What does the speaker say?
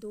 2